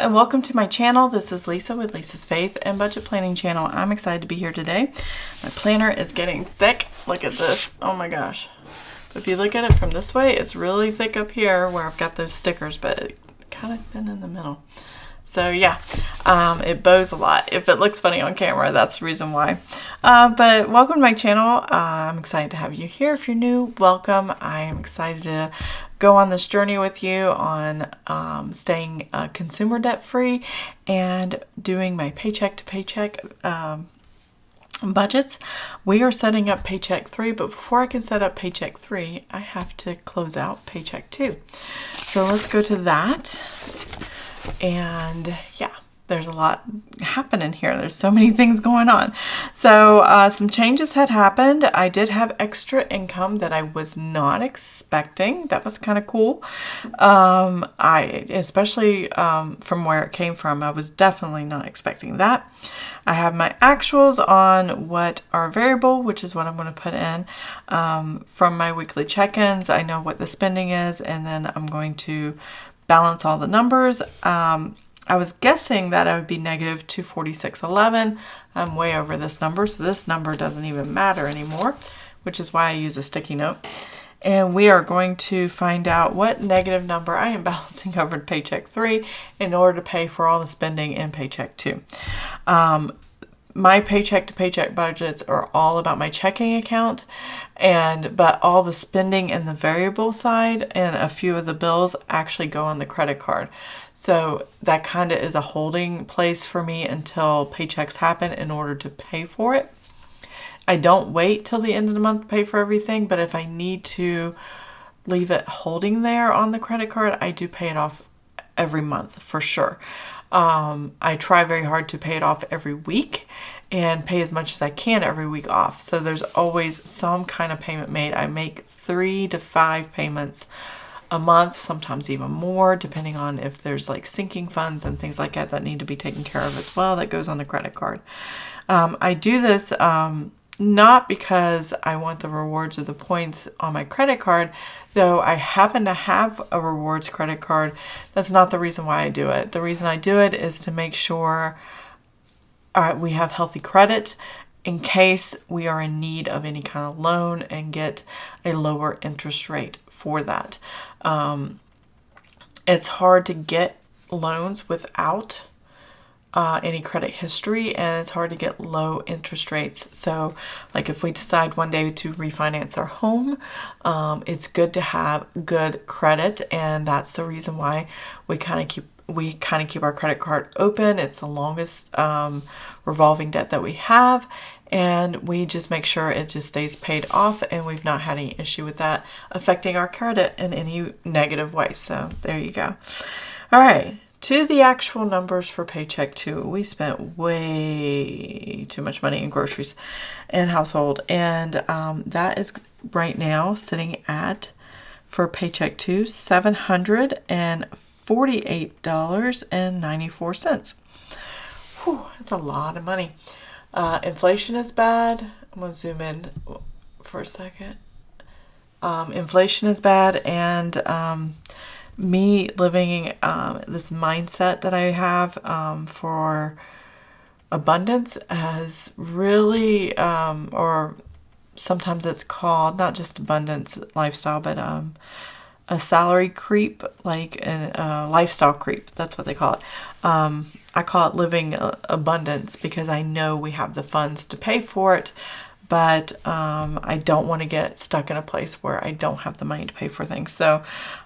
and welcome to my channel. This is Lisa with Lisa's Faith and Budget Planning channel. I'm excited to be here today. My planner is getting thick. Look at this. Oh my gosh. But if you look at it from this way, it's really thick up here where I've got those stickers, but it kind of thin in the middle. So yeah, it bows a lot. If it looks funny on camera, that's the reason why. But welcome to my channel. I'm excited to have you here. If you're new, welcome. I am excited to go on this journey with you on staying consumer debt free and doing my paycheck to paycheck budgets. We are setting up Paycheck 3, but before I can set up Paycheck 3, I have to close out Paycheck 2. So let's go to that. And yeah, there's a lot happening here. There's so many things going on. So some changes had happened. I did have extra income that I was not expecting. That was kind of cool. Especially from where it came from, I was definitely not expecting that. I have my actuals on what are variable, which is what I'm going to put in from my weekly check-ins. I know what the spending is, and then I'm going to balance all the numbers. I was guessing that I would be negative 246.11. I'm way over this number, so this number doesn't even matter anymore, which is why I use a sticky note. And we are going to find out what negative number I am balancing over to Paycheck 3 in order to pay for all the spending in Paycheck 2. My paycheck to paycheck budgets are all about my checking account, but all the spending in the variable side and a few of the bills actually go on the credit card. So that kind of is a holding place for me until paychecks happen in order to pay for it. I don't wait till the end of the month to pay for everything, but if I need to leave it holding there on the credit card, I do pay it off every month for sure. I try very hard to pay it off every week and pay as much as I can every week off. So there's always some kind of payment made. I make 3 to 5 payments a month, sometimes even more, depending on if there's like sinking funds and things like that need to be taken care of as well. That goes on the credit card. I do this not because I want the rewards or the points on my credit card, though I happen to have a rewards credit card. That's not the reason why I do it. The reason I do it is to make sure we have healthy credit in case we are in need of any kind of loan and get a lower interest rate for that. It's hard to get loans without any credit history, and it's hard to get low interest rates. So like if we decide one day to refinance our home, it's good to have good credit, and that's the reason why we kind of keep our credit card open. It's the longest revolving debt that we have, and we just make sure it just stays paid off, and we've not had any issue with that affecting our credit in any negative way. So there you go. All right. To the actual numbers for Paycheck 2, we spent way too much money in groceries and household. And that is right now sitting at, for Paycheck 2, $748.94. Whew, that's a lot of money. Inflation is bad. I'm going to zoom in for a second. Inflation is bad, and me living this mindset that I have for abundance has really, or sometimes it's called not just abundance lifestyle, but a salary creep, like a lifestyle creep. That's what they call it. I call it living abundance because I know we have the funds to pay for it. But I don't want to get stuck in a place where I don't have the money to pay for things. So,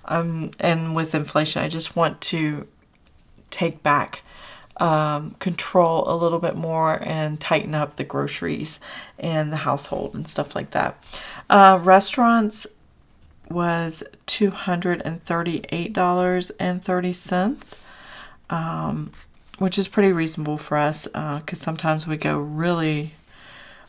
and with inflation, I just want to take back control a little bit more and tighten up the groceries and the household and stuff like that. Restaurants was $238.30, which is pretty reasonable for us because sometimes we go really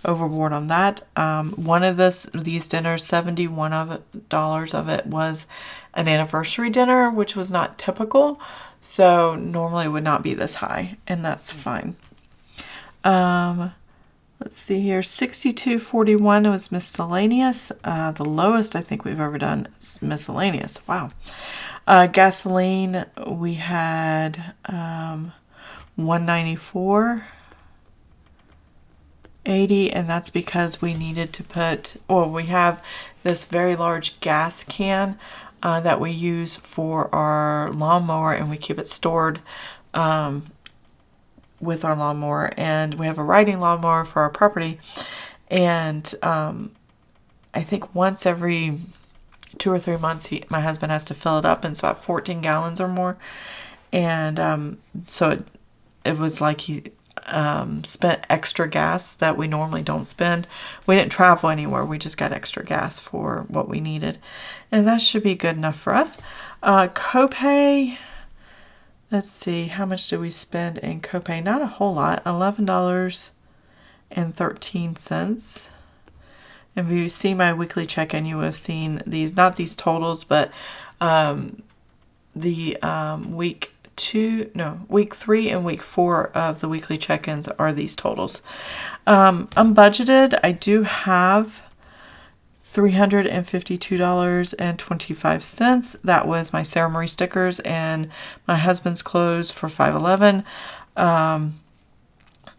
overboard on that. One of these dinners, $71 of it was an anniversary dinner, which was not typical. So normally it would not be this high, and that's fine. Let's see here. $62.41 was miscellaneous. The lowest I think we've ever done is miscellaneous. Wow. Gasoline, we had 194.80, and that's because we needed to put, well, we have this very large gas can that we use for our lawnmower, and we keep it stored with our lawnmower. And we have a riding lawnmower for our property, and I think once every 2 or 3 months, my husband has to fill it up, and it's about 14 gallons or more. And so it was like he spent extra gas that we normally don't spend. We didn't travel anywhere. We just got extra gas for what we needed. And that should be good enough for us. Copay, let's see, how much did we spend in copay? Not a whole lot, $11.13. If you see my weekly check-in, you would have seen these, not these totals, but the week 3 and week 4 of the weekly check-ins are these totals. Unbudgeted, I do have $352.25. That was my Sara Marie stickers and my husband's clothes for $5.11.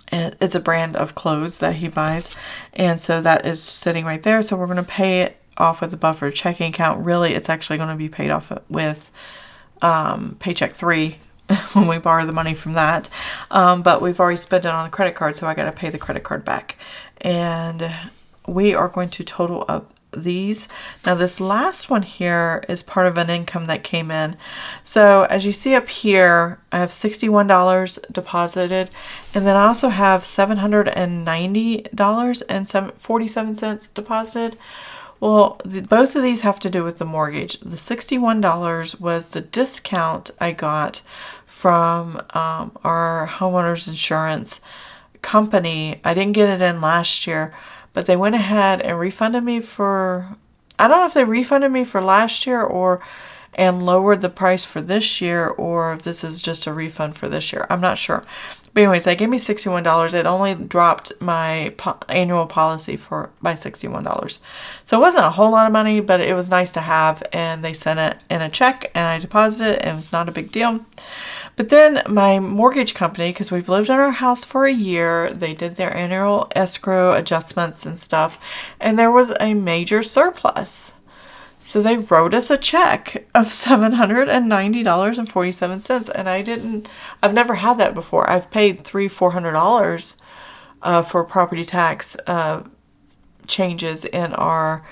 It's a brand of clothes that he buys, and so that is sitting right there. So we're going to pay it off with the buffer checking account. Really, it's actually going to be paid off with Paycheck 3 when we borrow the money from that. But we've already spent it on the credit card, so I got to pay the credit card back. And we are going to total up these. Now this last one here is part of an income that came in. So as you see up here, I have $61 deposited, and then I also have $790.47 deposited. Well, both of these have to do with the mortgage. The $61 was the discount I got from our homeowners insurance company. I didn't get it in last year, but they went ahead and refunded me for, I don't know if they refunded me for last year and lowered the price for this year, or if this is just a refund for this year. I'm not sure. But anyways, they gave me $61. It only dropped my annual policy by $61. So it wasn't a whole lot of money, but it was nice to have. And they sent it in a check, and I deposited it, and it was not a big deal. But then my mortgage company, because we've lived in our house for a year, they did their annual escrow adjustments and stuff, and there was a major surplus. So they wrote us a check of $790.47, and I've never had that before. I've paid $400 for property tax changes in our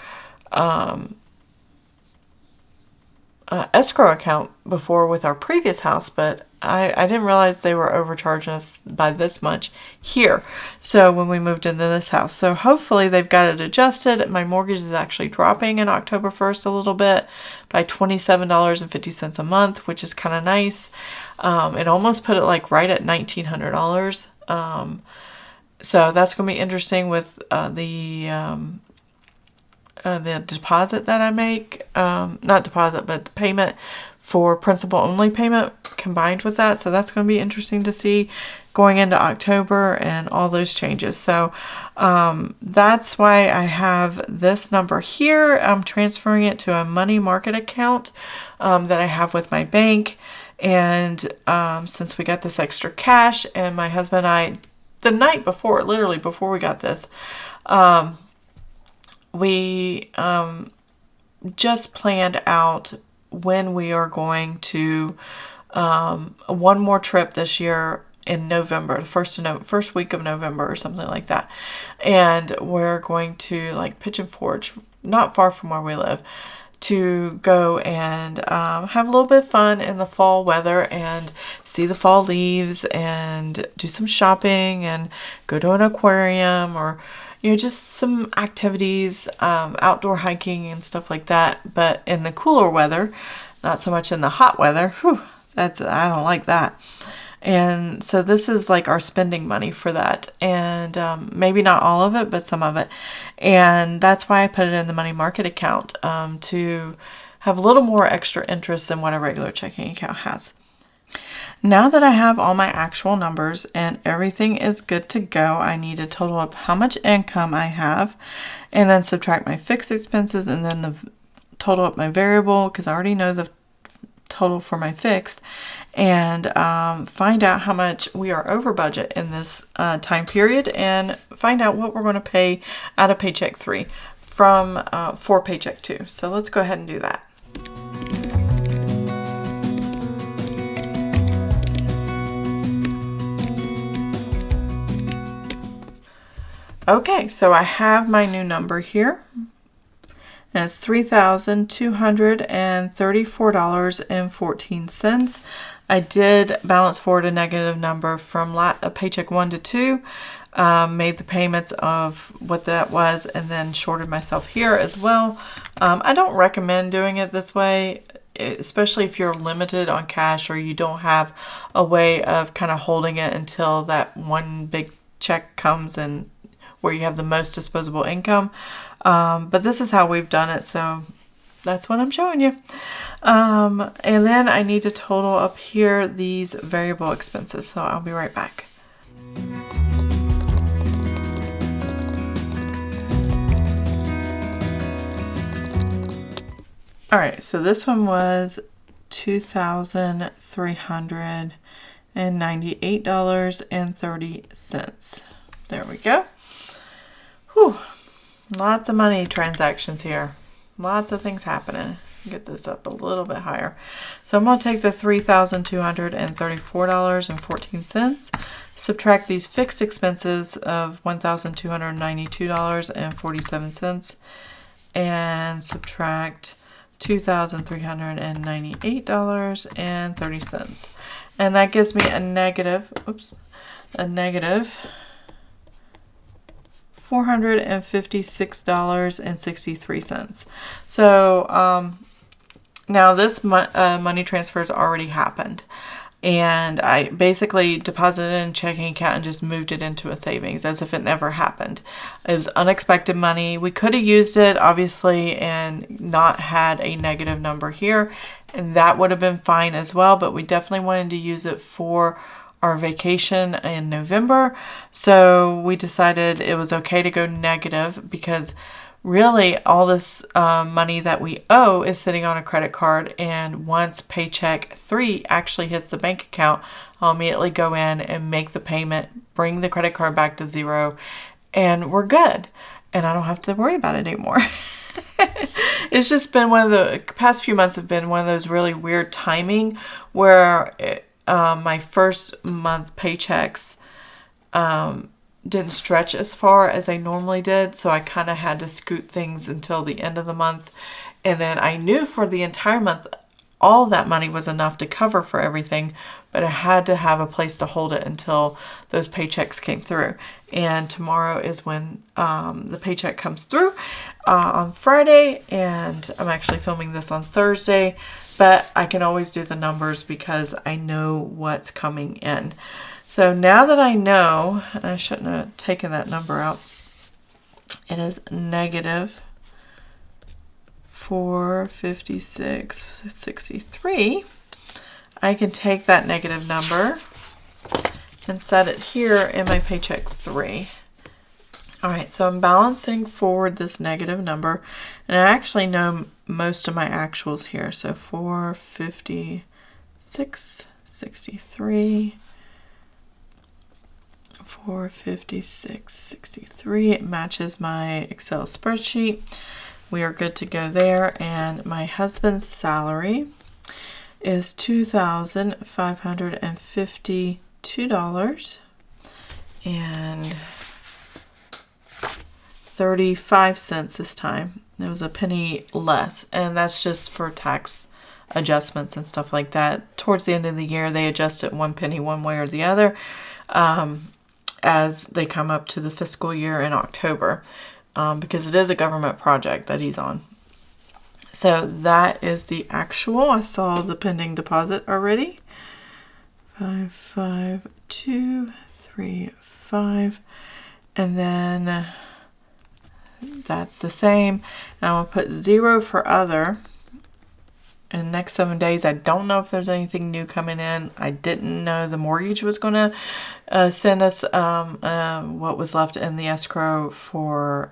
escrow account before with our previous house, but I didn't realize they were overcharging us by this much here. So when we moved into this house, so hopefully they've got it adjusted. My mortgage is actually dropping in October 1st a little bit by $27.50 a month, which is kind of nice. It almost put it like right at $1,900. So that's going to be interesting with the deposit that I make, not deposit, but payment for principal only payment combined with that. So that's going to be interesting to see going into October and all those changes. So that's why I have this number here. I'm transferring it to a money market account that I have with my bank. And since we got this extra cash, and my husband and I, the night before, literally before we got this, we just planned out when we are going to one more trip this year in November, the first week of November or something like that. And we're going to like Pigeon Forge, not far from where we live, to go and have a little bit of fun in the fall weather and see the fall leaves and do some shopping and go to an aquarium, or just some activities, outdoor hiking and stuff like that, but in the cooler weather, not so much in the hot weather. I don't like that. And so this is like our spending money for that. And maybe not all of it, but some of it. And that's why I put it in the money market account, to have a little more extra interest than what a regular checking account has. Now that I have all my actual numbers and everything is good to go, I need to total up how much income I have, and then subtract my fixed expenses, and then total up my variable, because I already know the total for my fixed, and find out how much we are over budget in this time period, and find out what we're going to pay out of Paycheck 3 from for Paycheck 2. So let's go ahead and do that. Okay, so I have my new number here, and it's $3,234.14. I did balance forward a negative number from Paycheck 1 to 2, made the payments of what that was, and then shorted myself here as well. I don't recommend doing it this way, especially if you're limited on cash or you don't have a way of kind of holding it until that one big check comes and where you have the most disposable income. But this is how we've done it, so that's what I'm showing you. And then I need to total up here these variable expenses, so I'll be right back. All right, so this one was $2,398.30. There we go. Whew, lots of money transactions here. Lots of things happening. Get this up a little bit higher. So I'm going to take the $3,234.14, subtract these fixed expenses of $1,292.47, and subtract $2,398.30. And that gives me a negative $456.63. So now this money transfer has already happened, and I basically deposited it in a checking account and just moved it into a savings as if it never happened. It was unexpected money. We could have used it obviously and not had a negative number here, and that would have been fine as well, but we definitely wanted to use it for our vacation in November. So we decided it was okay to go negative, because really all this money that we owe is sitting on a credit card, and once Paycheck 3 actually hits the bank account, I'll immediately go in and make the payment, bring the credit card back to zero, and we're good, and I don't have to worry about it anymore. It's just been the past few months have been one of those really weird timing where my first month paychecks didn't stretch as far as I normally did, so I kind of had to scoot things until the end of the month, and then I knew for the entire month all that money was enough to cover for everything, but I had to have a place to hold it until those paychecks came through. And tomorrow is when the paycheck comes through on Friday, and I'm actually filming this on Thursday, but I can always do the numbers because I know what's coming in. So now that I know, and I shouldn't have taken that number out, it is negative 456.63. I can take that negative number and set it here in my Paycheck 3. All right, so I'm balancing forward this negative number, and I actually know most of my actuals here. So 456.63, 456.63. It matches my Excel spreadsheet. We are good to go there. And my husband's salary is $2,552.35 this time. It was a penny less, and that's just for tax adjustments and stuff like that. Towards the end of the year, they adjust it 1 penny one way or the other as they come up to the fiscal year in October, because it is a government project that he's on. So that is the actual. I saw the pending deposit already. 55235, and then that's the same. And I'm gonna put 0 for other. In the next 7 days, I don't know if there's anything new coming in. I didn't know the mortgage was going to send us what was left in the escrow for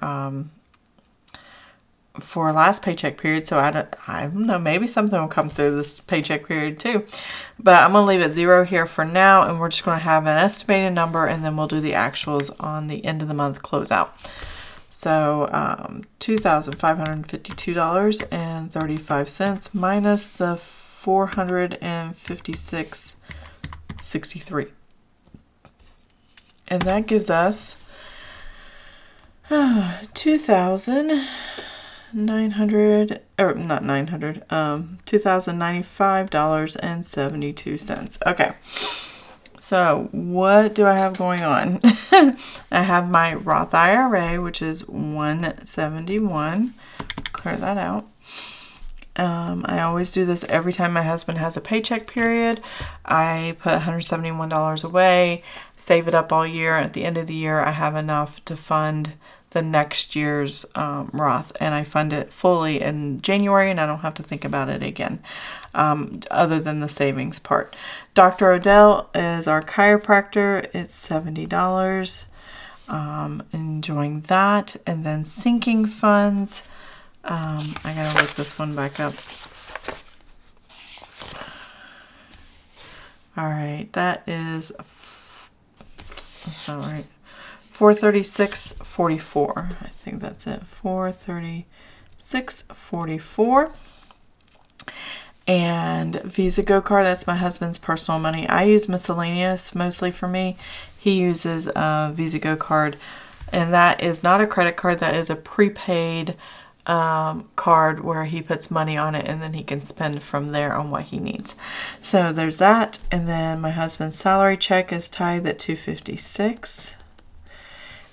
for last paycheck period, so I don't know, maybe something will come through this paycheck period too. But I'm going to leave it 0 here for now, and we're just going to have an estimated number, and then we'll do the actuals on the end of the month closeout. So $2,552.35 minus the $456.63. And that gives us $2,095.72. Okay. So what do I have going on? I have my Roth IRA, which is $171. Clear that out. I always do this every time my husband has a paycheck period. I put $171 away, save it up all year. At the end of the year, I have enough to fund the next year's Roth, and I fund it fully in January, and I don't have to think about it again, other than the savings part. Dr. Odell is our chiropractor. It's $70. Enjoying that. And then sinking funds. I gotta look this one back up. All right, that is, that's not right. $436.44. I think that's it. $436.44. And Visa Go Card, that's my husband's personal money. I use miscellaneous mostly for me. He uses a Visa Go Card, and that is not a credit card. That is a prepaid card where he puts money on it, and then he can spend from there on what he needs. So there's that. And then my husband's salary check is tied at $256.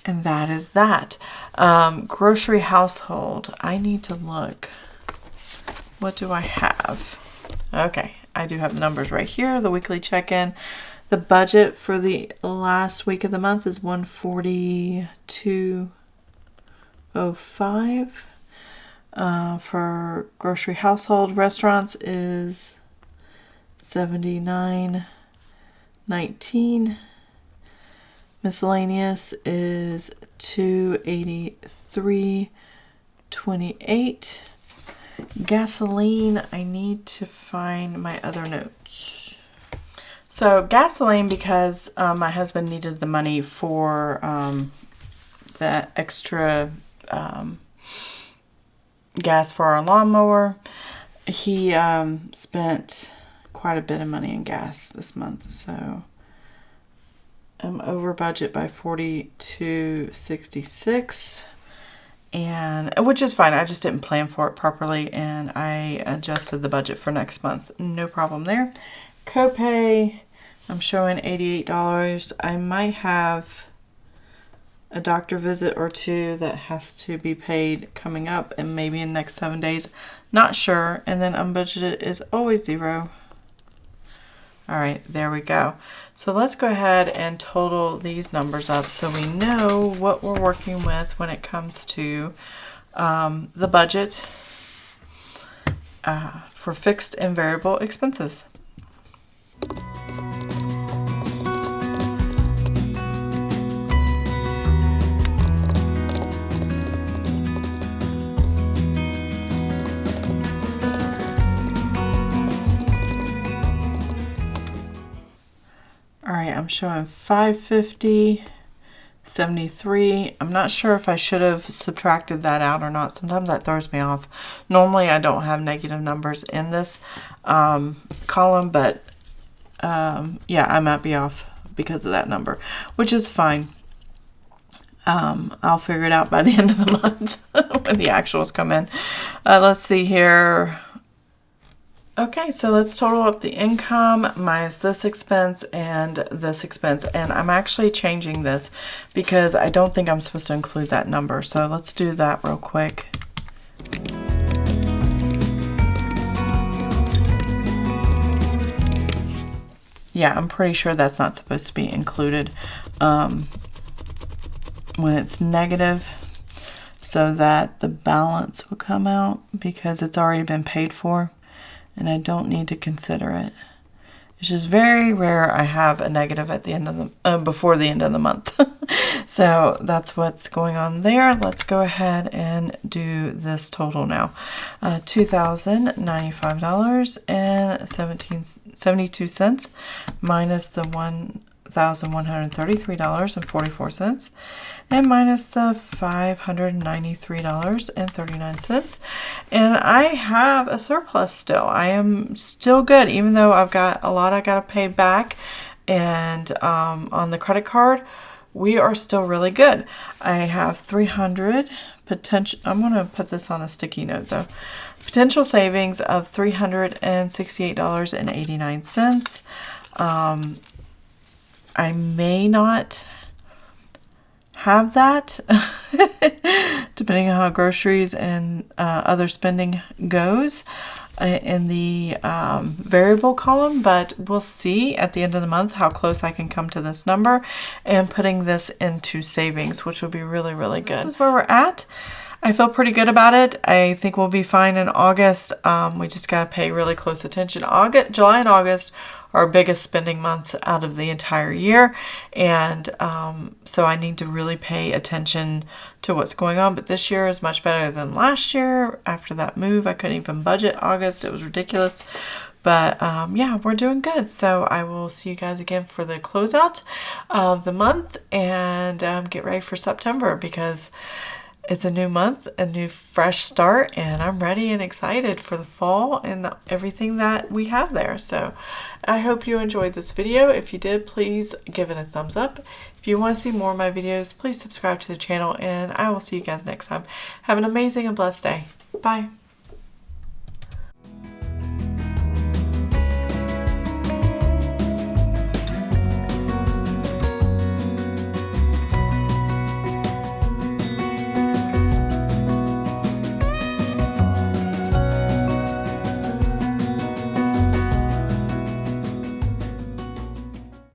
And that is that. Grocery household. I need to look. What do I have? Okay, I do have numbers right here. The weekly check-in. The budget for the last week of the month is $142.05. For grocery household, restaurants is $79.19. Miscellaneous is $283.28. Gasoline, I need to find my other notes. So gasoline, because my husband needed the money for that extra gas for our lawnmower. He spent quite a bit of money in gas this month, so I'm over budget by $42.66, and which is fine. I just didn't plan for it properly, and I adjusted the budget for next month. No problem there. Copay, I'm showing $88. I might have a doctor visit or two that has to be paid coming up, and maybe in the next 7 days. Not sure. And then unbudgeted is always 0. All right, there we go. So let's go ahead and total these numbers up so we know what we're working with when it comes to the budget for fixed and variable expenses. I'm showing $550.73. I'm not sure if I should have subtracted that out or not. Sometimes that throws me off. Normally I don't have negative numbers in this column, but yeah, I might be off because of that number, which is fine. I'll figure it out by the end of the month when the actuals come in. Let's see here. Okay, so let's total up the income minus this expense and this expense. And I'm actually changing this because I don't think I'm supposed to include that number. So let's do that real quick. Yeah, I'm pretty sure that's not supposed to be included when it's negative, so that the balance will come out because it's already been paid for. And I don't need to consider it. It's just very rare I have a negative at the end of the before the end of the month. So that's what's going on there. Let's go ahead and do this total now. $2,095.72 minus the $1,133.44 and minus the $593.39. And I have a surplus still. I am still good, even though I've got a lot I got to pay back. And on the credit card, we are still really good. I have 300 potential. I'm going to put this on a sticky note though. Potential savings of $368.89. I may not have that depending on how groceries and other spending goes in the variable column, but we'll see at the end of the month how close I can come to this number and putting this into savings, which will be really, really good. This is where we're at. I feel pretty good about it. I think we'll be fine in August. We just got to pay really close attention. July and August are our biggest spending months out of the entire year. And so I need to really pay attention to what's going on. But this year is much better than last year. After that move, I couldn't even budget August. It was ridiculous. But yeah, we're doing good. So I will see you guys again for the closeout of the month and get ready for September, because it's a new month, a new fresh start, and I'm ready and excited for the fall and everything that we have there. So I hope you enjoyed this video. If you did, please give it a thumbs up. If you want to see more of my videos, please subscribe to the channel, and I will see you guys next time. Have an amazing and blessed day. Bye.